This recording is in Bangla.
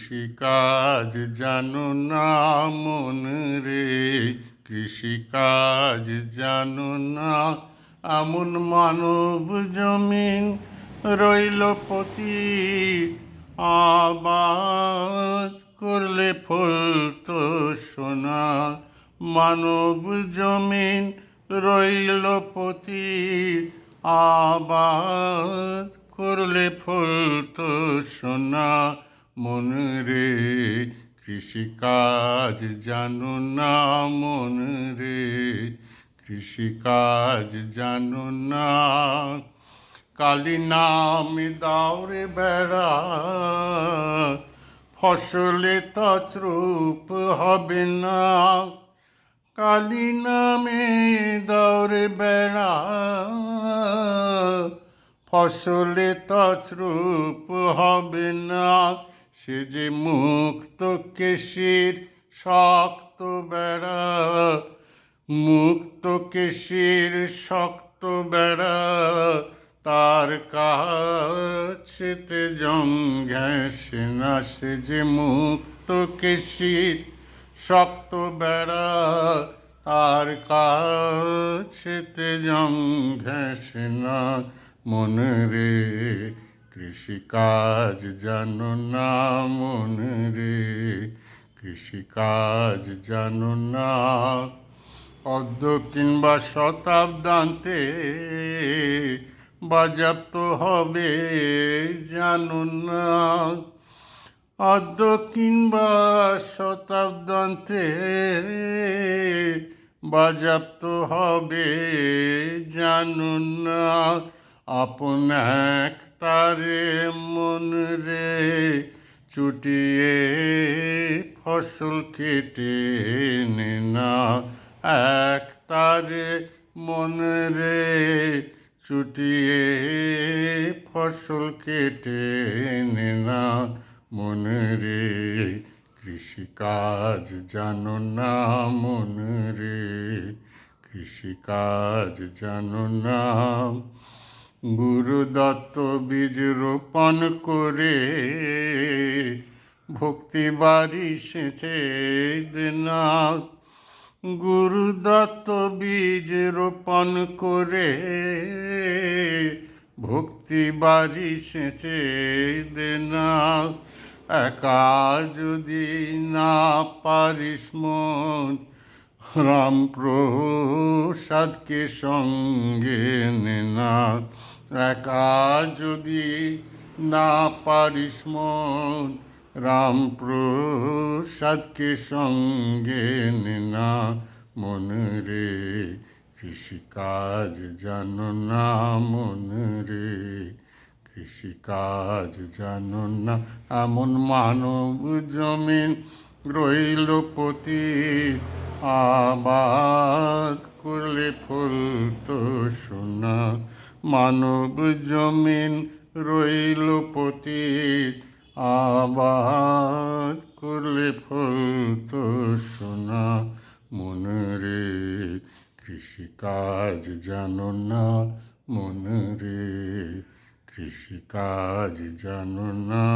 কৃষিকাজ জানো না মন রে, কৃষিকাজ জানো না। এমন মানব জমিন রইল পতিত, আবাদ করলে ফলতো সোনা। মানব জমিন রইল পতিত, আবাদ করলে ফলতো সোনা। মন রে কৃষিকাজ জানো না মন রে, কৃষিকাজ জানো না। কালী নামে দাও রে বেড়া, ফসলে তছরূপ হবে না। কালী নামে দাও রে বেড়া, ফসলে তছরূপ হবে না। সে যে মুক্ত কেশির শক্ত বেড়া, মুক্ত কেশির শক্ত বেড়া। তার কাছেতে জং ঘেঁষে না। সে যে মুক্ত কেশির শক্ত বেড়া, তার কাছেতে জং ঘেঁষে না। মন রে কৃষিকাজ জানো না মন রে, কৃষিকাজ জানো না। অর্ধ কিংবা শতাব্দান্তে বাজেয়াপ্ত হবে জানো না। অর্ধ কিংবা শতাব্দান্তে বাজেয়াপ্ত হবে জানো না। আপন এক তারে মন রে চুটিয়ে ফসল কেটে নে না। এক তারে মন রে চুটিয়ে ফসল কেটে নে না। মন রে কৃষিকাজ জানো না মন রে, কৃষিকাজ জানো না। গুরুদত্ত বীজ রোপণ করে ভক্তি বাড়ি সেচে দে না। গুরুদত্ত বীজ রোপণ করে ভক্তি বাড়ি সেচে দে না। একা যদি না পারিস মন, রামপ্রসাদকে সঙ্গে নে না। একা যদি না পারিস মন, রামপ্রসাদকে সঙ্গে নে না। মন রে কৃষিকাজ জানো না মন রে, কৃষিকাজ জানো না। এমন মানব জমিন রইল পতিত, আবাদ করলে ফলতো সোনা। মানব জমিন রইল পতিত, আবাদ করলে ফলতো সোনা। মন রে কৃষিকাজ জানো না মন রে, কৃষিকাজ জানো না।